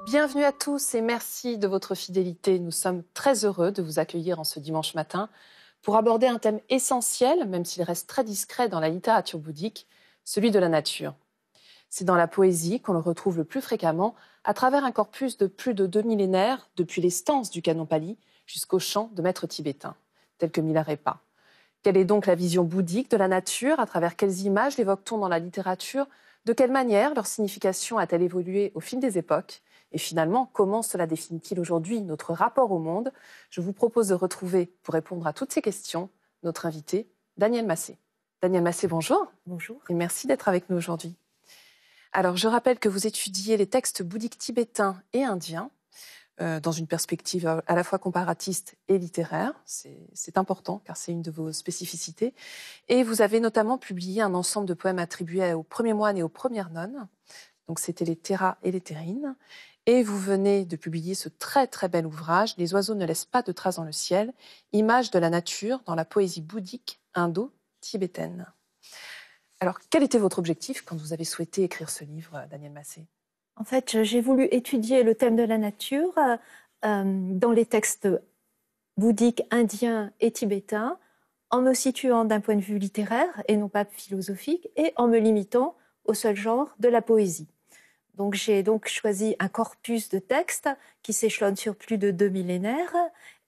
Bienvenue à tous et merci de votre fidélité. Nous sommes très heureux de vous accueillir en ce dimanche matin pour aborder un thème essentiel, même s'il reste très discret dans la littérature bouddhique, celui de la nature. C'est dans la poésie qu'on le retrouve le plus fréquemment à travers un corpus de plus de 2 millénaires, depuis les stances du canon pali jusqu'aux chants de maîtres tibétains, tels que Milarepa. Quelle est donc la vision bouddhique de la nature? À travers quelles images l'évoque-t-on dans la littérature? De quelle manière leur signification a-t-elle évolué au fil des époques? Et finalement, comment cela définit-il aujourd'hui notre rapport au monde? Je vous propose de retrouver, pour répondre à toutes ces questions, notre invité, Daniel Massé. Daniel Massé, bonjour. Bonjour. Et merci d'être avec nous aujourd'hui. Alors, je rappelle que vous étudiez les textes bouddhiques tibétains et indiens dans une perspective à la fois comparatiste et littéraire. C'est important, car c'est une de vos spécificités. Et vous avez notamment publié un ensemble de poèmes attribués aux premiers moines et aux premières nonnes. Donc, c'était les Theras et les Terrines. Et vous venez de publier ce très très bel ouvrage, Les oiseaux ne laissent pas de traces dans le ciel, images de la nature dans la poésie bouddhique indo-tibétaine. Alors, quel était votre objectif quand vous avez souhaité écrire ce livre, Daniel Massé? En fait, j'ai voulu étudier le thème de la nature dans les textes bouddhiques indiens et tibétains, en me situant d'un point de vue littéraire et non pas philosophique, et en me limitant au seul genre de la poésie. Donc, j'ai donc choisi un corpus de textes qui s'échelonne sur plus de 2 millénaires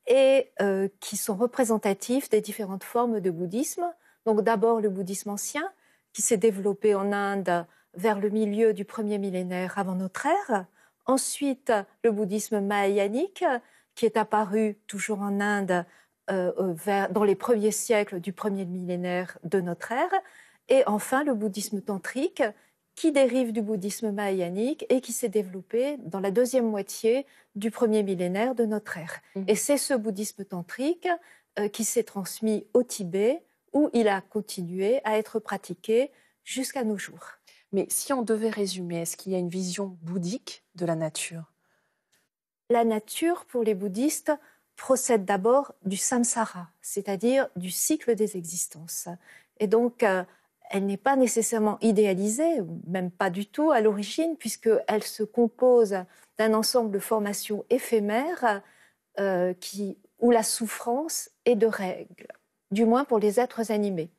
et qui sont représentatifs des différentes formes de bouddhisme. Donc, d'abord le bouddhisme ancien, qui s'est développé en Inde vers le milieu du 1er millénaire avant notre ère. Ensuite, le bouddhisme mahayanique, qui est apparu toujours en Inde dans les premiers siècles du 1er millénaire de notre ère. Et enfin, le bouddhisme tantrique, qui dérive du bouddhisme mahayanique et qui s'est développé dans la deuxième moitié du 1er millénaire de notre ère. Et c'est ce bouddhisme tantrique qui s'est transmis au Tibet, où il a continué à être pratiqué jusqu'à nos jours. Mais si on devait résumer, est-ce qu'il y a une vision bouddhique de la nature? La nature, pour les bouddhistes, procède d'abord du samsara, c'est-à-dire du cycle des existences. Et donc, elle n'est pas nécessairement idéalisée, même pas du tout à l'origine, puisqu'elle se compose d'un ensemble de formations éphémères où la souffrance est de règle, du moins pour les êtres animés.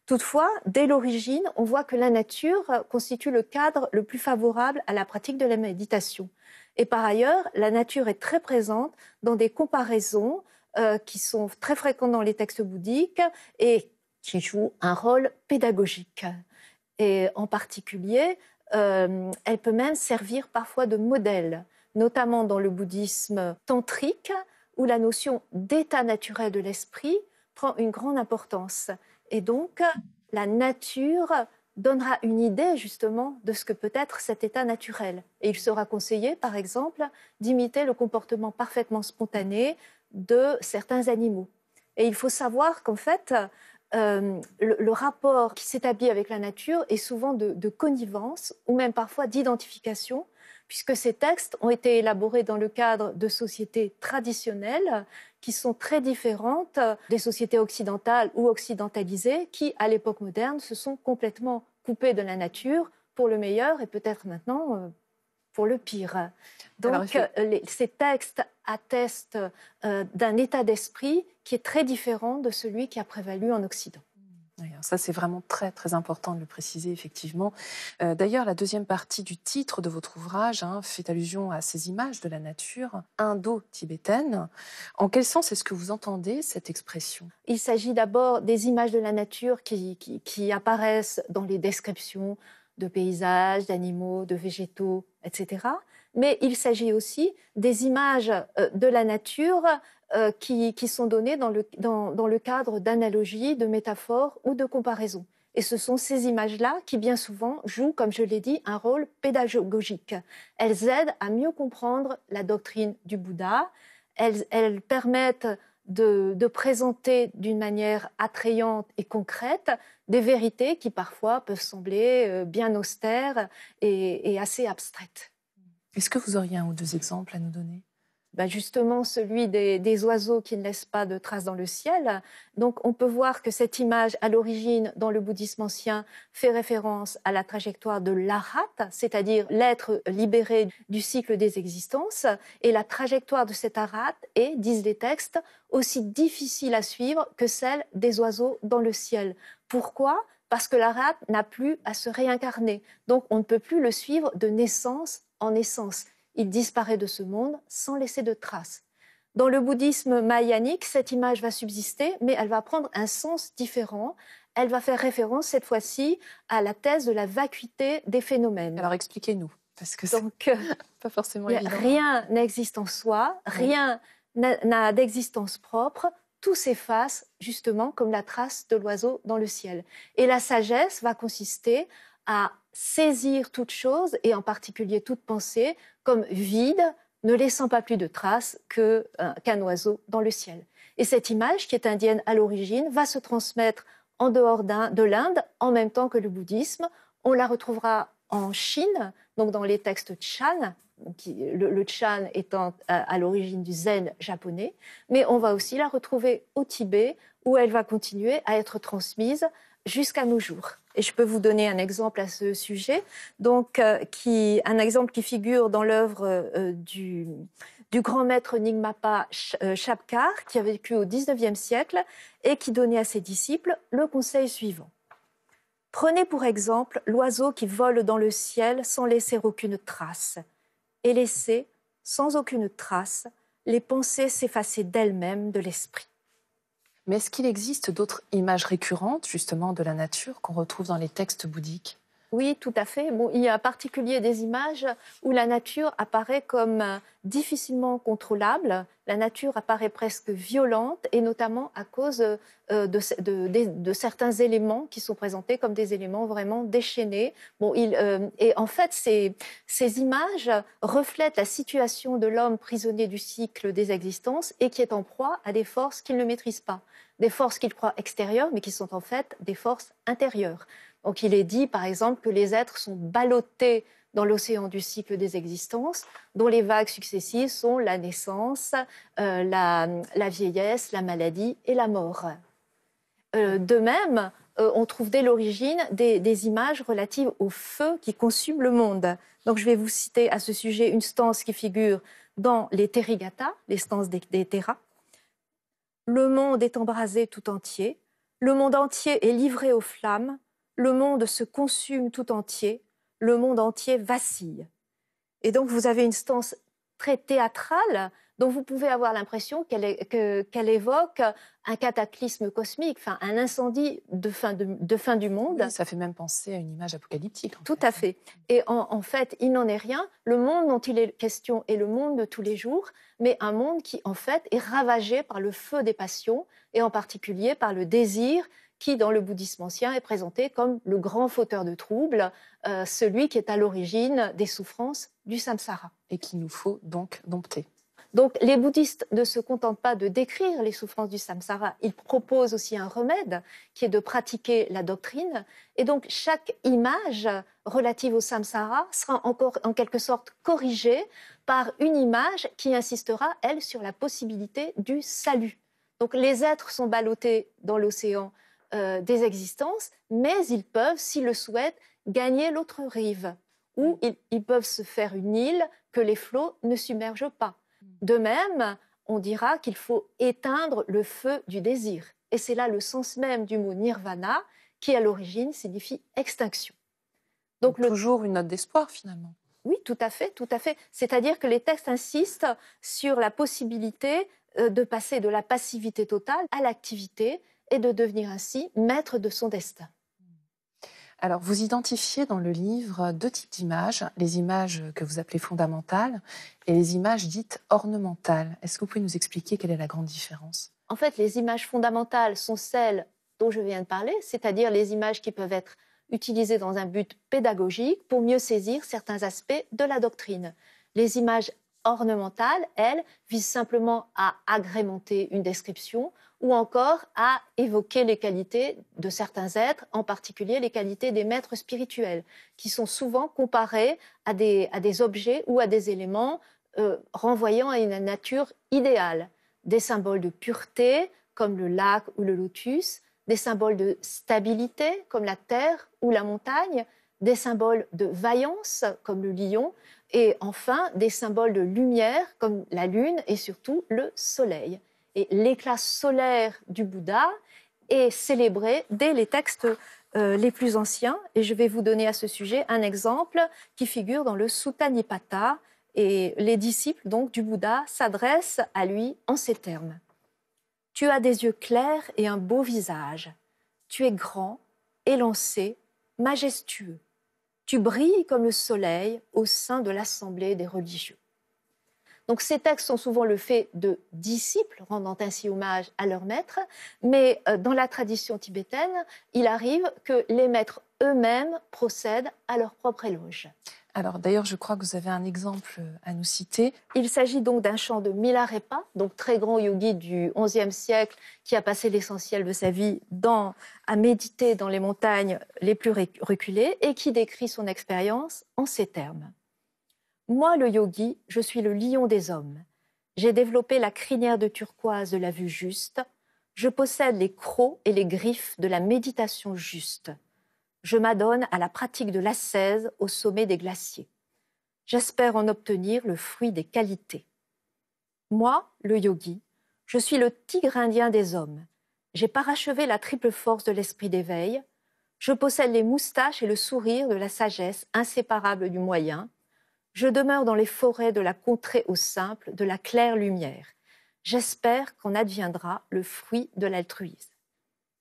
Toutefois, dès l'origine, on voit que la nature constitue le cadre le plus favorable à la pratique de la méditation. Et par ailleurs, la nature est très présente dans des comparaisons qui sont très fréquentes dans les textes bouddhiques et qui joue un rôle pédagogique. Et en particulier, elle peut même servir parfois de modèle, notamment dans le bouddhisme tantrique, où la notion d'état naturel de l'esprit prend une grande importance. Et donc, la nature donnera une idée justement de ce que peut être cet état naturel. Et il sera conseillé, par exemple, d'imiter le comportement parfaitement spontané de certains animaux. Et il faut savoir qu'en fait, le rapport qui s'établit avec la nature est souvent de connivence ou même parfois d'identification, puisque ces textes ont été élaborés dans le cadre de sociétés traditionnelles qui sont très différentes des sociétés occidentales ou occidentalisées qui, à l'époque moderne, se sont complètement coupées de la nature pour le meilleur et peut-être maintenant pour le pire. Donc, ces textes attestent d'un état d'esprit qui est très différent de celui qui a prévalu en Occident. Ça, c'est vraiment très, très important de le préciser, effectivement. D'ailleurs, la deuxième partie du titre de votre ouvrage fait allusion à ces images de la nature indo-tibétaine. En quel sens est-ce que vous entendez cette expression? Il s'agit d'abord des images de la nature qui apparaissent dans les descriptions de paysages, d'animaux, de végétaux, etc. Mais il s'agit aussi des images de la nature qui sont données dans le cadre d'analogies, de métaphores ou de comparaisons. Et ce sont ces images-là qui, bien souvent, jouent, comme je l'ai dit, un rôle pédagogique. Elles aident à mieux comprendre la doctrine du Bouddha. Elles permettent de présenter d'une manière attrayante et concrète des vérités qui parfois peuvent sembler bien austères et assez abstraites. Est-ce que vous auriez un ou deux exemples à nous donner? Justement, celui des oiseaux qui ne laissent pas de traces dans le ciel. Donc, on peut voir que cette image, à l'origine, dans le bouddhisme ancien, fait référence à la trajectoire de l'arhat, c'est-à-dire l'être libéré du cycle des existences. Et la trajectoire de cet arhat est, disent les textes, aussi difficile à suivre que celle des oiseaux dans le ciel. Pourquoi ? Parce que l'arhat n'a plus à se réincarner. Donc, on ne peut plus le suivre de naissance en naissance. Il disparaît de ce monde sans laisser de traces. Dans le bouddhisme mahayanique, cette image va subsister, mais elle va prendre un sens différent. Elle va faire référence, cette fois-ci, à la thèse de la vacuité des phénomènes. Alors, expliquez-nous, parce que c'est pas forcément évident. Rien n'existe en soi, rien n'a d'existence propre. Tout s'efface, justement, comme la trace de l'oiseau dans le ciel. Et la sagesse va consister à saisir toute chose, et en particulier toute pensée, comme vide, ne laissant pas plus de traces qu'un oiseau dans le ciel. Et cette image, qui est indienne à l'origine, va se transmettre en dehors de l'Inde, en même temps que le bouddhisme. On la retrouvera en Chine, donc dans les textes Chan, le Chan étant à l'origine du zen japonais, mais on va aussi la retrouver au Tibet, où elle va continuer à être transmise jusqu'à nos jours. Et je peux vous donner un exemple à ce sujet, donc, un exemple qui figure dans l'œuvre du grand maître Nyingmapa Shabkar, qui a vécu au XIXe siècle et qui donnait à ses disciples le conseil suivant. Prenez pour exemple l'oiseau qui vole dans le ciel sans laisser aucune trace, et laissez, sans aucune trace, les pensées s'effacer d'elles-mêmes de l'esprit. Mais est-ce qu'il existe d'autres images récurrentes, justement, de la nature qu'on retrouve dans les textes bouddhiques? Oui, tout à fait. Il y a en particulier des images où la nature apparaît comme difficilement contrôlable. La nature apparaît presque violente, et notamment à cause de certains éléments qui sont présentés comme des éléments vraiment déchaînés. Et en fait, ces images reflètent la situation de l'homme prisonnier du cycle des existences et qui est en proie à des forces qu'il ne maîtrise pas. Des forces qu'il croit extérieures, mais qui sont en fait des forces intérieures. Donc il est dit, par exemple, que les êtres sont ballottés dans l'océan du cycle des existences, dont les vagues successives sont la naissance, la vieillesse, la maladie et la mort. De même, on trouve dès l'origine des images relatives au feu qui consume le monde. Donc je vais vous citer à ce sujet une stance qui figure dans les Therigatha, les stances des Theras. Le monde est embrasé tout entier, le monde entier est livré aux flammes, le monde se consume tout entier, le monde entier vacille. Et donc, vous avez une stance très théâtrale dont vous pouvez avoir l'impression qu'elle évoque un cataclysme cosmique, un incendie de fin du monde. Oui, ça fait même penser à une image apocalyptique. Tout à fait. Et en fait, il n'en est rien. Le monde dont il est question est le monde de tous les jours, mais un monde qui, en fait, est ravagé par le feu des passions, et en particulier par le désir, qui, dans le bouddhisme ancien, est présenté comme le grand fauteur de troubles, celui qui est à l'origine des souffrances du samsara. Et qu'il nous faut donc dompter. Donc, les bouddhistes ne se contentent pas de décrire les souffrances du samsara, ils proposent aussi un remède, qui est de pratiquer la doctrine. Et donc, chaque image relative au samsara sera encore en quelque sorte corrigée par une image qui insistera, elle, sur la possibilité du salut. Donc, les êtres sont ballottés dans l'océan des existences, mais ils peuvent, s'ils le souhaitent, gagner l'autre rive, ou ils peuvent se faire une île que les flots ne submergent pas. De même, on dira qu'il faut éteindre le feu du désir. Et c'est là le sens même du mot nirvana, qui à l'origine signifie extinction. Donc toujours une note d'espoir, finalement. Oui, tout à fait, tout à fait. C'est-à-dire que les textes insistent sur la possibilité de passer de la passivité totale à l'activité, et de devenir ainsi maître de son destin. Alors, vous identifiez dans le livre deux types d'images, les images que vous appelez fondamentales et les images dites ornementales. Est-ce que vous pouvez nous expliquer quelle est la grande différence? En fait, les images fondamentales sont celles dont je viens de parler, c'est-à-dire les images qui peuvent être utilisées dans un but pédagogique pour mieux saisir certains aspects de la doctrine. Les images ornementale, elle, vise simplement à agrémenter une description ou encore à évoquer les qualités de certains êtres, en particulier les qualités des maîtres spirituels, qui sont souvent comparés à des objets ou à des éléments renvoyant à une nature idéale. Des symboles de pureté, comme le lac ou le lotus, des symboles de stabilité, comme la terre ou la montagne, des symboles de vaillance, comme le lion, et enfin des symboles de lumière, comme la lune et surtout le soleil. Et l'éclat solaire du Bouddha est célébré dès les textes les plus anciens. Et je vais vous donner à ce sujet un exemple qui figure dans le Sutta Nipata. Et les disciples donc, du Bouddha s'adressent à lui en ces termes. « Tu as des yeux clairs et un beau visage. Tu es grand, élancé, majestueux. Tu brilles comme le soleil au sein de l'assemblée des religieux. » Donc ces textes sont souvent le fait de disciples, rendant ainsi hommage à leur maître, mais dans la tradition tibétaine, il arrive que les maîtres eux-mêmes procèdent à leur propre éloge. Alors d'ailleurs, je crois que vous avez un exemple à nous citer. Il s'agit donc d'un chant de Milarepa, donc très grand yogi du XIe siècle, qui a passé l'essentiel de sa vie à méditer dans les montagnes les plus reculées et qui décrit son expérience en ces termes. Moi, le yogi, je suis le lion des hommes. J'ai développé la crinière de turquoise de la vue juste. Je possède les crocs et les griffes de la méditation juste. Je m'adonne à la pratique de l'ascèse au sommet des glaciers. J'espère en obtenir le fruit des qualités. Moi, le yogi, je suis le tigre indien des hommes. J'ai parachevé la triple force de l'esprit d'éveil. Je possède les moustaches et le sourire de la sagesse inséparable du moyen. Je demeure dans les forêts de la contrée au simple, de la claire lumière. J'espère qu'en adviendra le fruit de l'altruisme.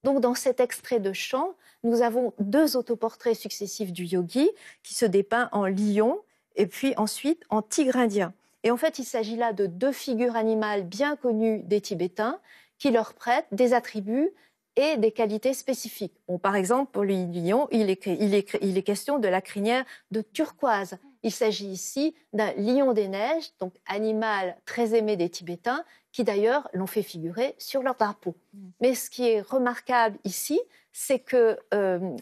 Donc, dans cet extrait de chant, nous avons deux autoportraits successifs du yogi qui se dépeint en lion et puis ensuite en tigre indien. Et en fait, il s'agit là de deux figures animales bien connues des Tibétains qui leur prêtent des attributs et des qualités spécifiques. Bon, par exemple, pour le lion, il est question de la crinière de turquoise. Il s'agit ici d'un lion des neiges, donc animal très aimé des Tibétains, qui d'ailleurs l'ont fait figurer sur leur drapeau. Mais ce qui est remarquable ici, c'est que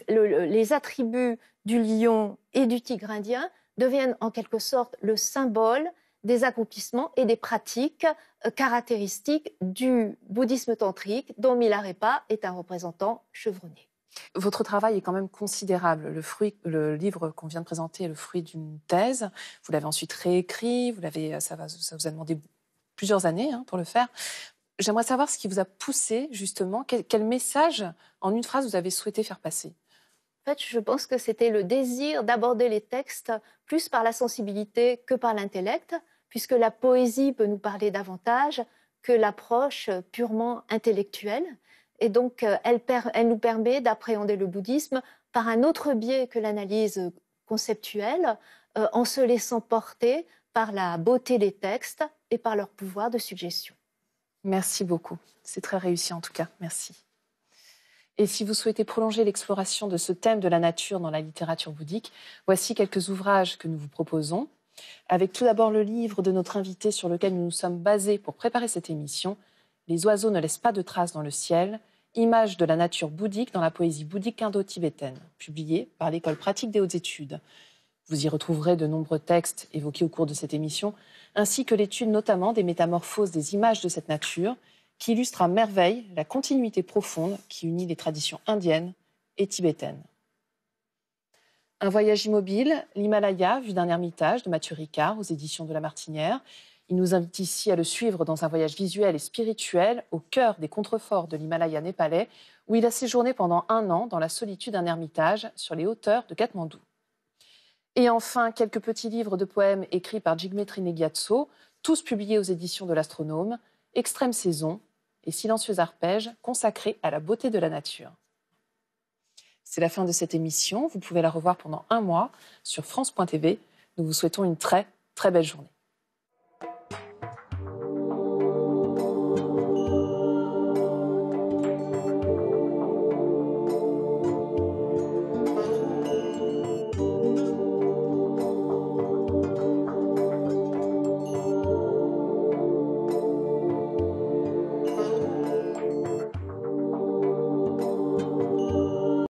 les attributs du lion et du tigre indien deviennent en quelque sorte le symbole des accomplissements et des pratiques caractéristiques du bouddhisme tantrique, dont Milarepa est un représentant chevronné. Votre travail est quand même considérable. Le livre qu'on vient de présenter est le fruit d'une thèse. Vous l'avez ensuite réécrit. Ça vous a demandé plusieurs années pour le faire. J'aimerais savoir ce qui vous a poussé, justement. Quel message, en une phrase, vous avez souhaité faire passer? En fait, je pense que c'était le désir d'aborder les textes plus par la sensibilité que par l'intellect, puisque la poésie peut nous parler davantage que l'approche purement intellectuelle. Et donc, elle nous permet d'appréhender le bouddhisme par un autre biais que l'analyse conceptuelle, en se laissant porter par la beauté des textes et par leur pouvoir de suggestion. Merci beaucoup. C'est très réussi en tout cas. Merci. Et si vous souhaitez prolonger l'exploration de ce thème de la nature dans la littérature bouddhique, voici quelques ouvrages que nous vous proposons. Avec tout d'abord le livre de notre invité sur lequel nous nous sommes basés pour préparer cette émission, « Les oiseaux ne laissent pas de traces dans le ciel », images de la nature bouddhique dans la poésie bouddhique indo-tibétaine, publié par l'École pratique des hautes études. Vous y retrouverez de nombreux textes évoqués au cours de cette émission, ainsi que l'étude notamment des métamorphoses des images de cette nature, qui illustre à merveille la continuité profonde qui unit les traditions indiennes et tibétaines. Un voyage immobile, l'Himalaya, vu d'un ermitage de Mathieu Ricard aux éditions de La Martinière. Il nous invite ici à le suivre dans un voyage visuel et spirituel au cœur des contreforts de l'Himalaya népalais, où il a séjourné pendant 1 an dans la solitude d'un ermitage sur les hauteurs de Katmandou. Et enfin, quelques petits livres de poèmes écrits par Jigme Trinegyatso, tous publiés aux éditions de l'Astronome, Extrême saison et Silencieux arpèges consacrés à la beauté de la nature. C'est la fin de cette émission. Vous pouvez la revoir pendant 1 mois sur France.tv. Nous vous souhaitons une très, très belle journée.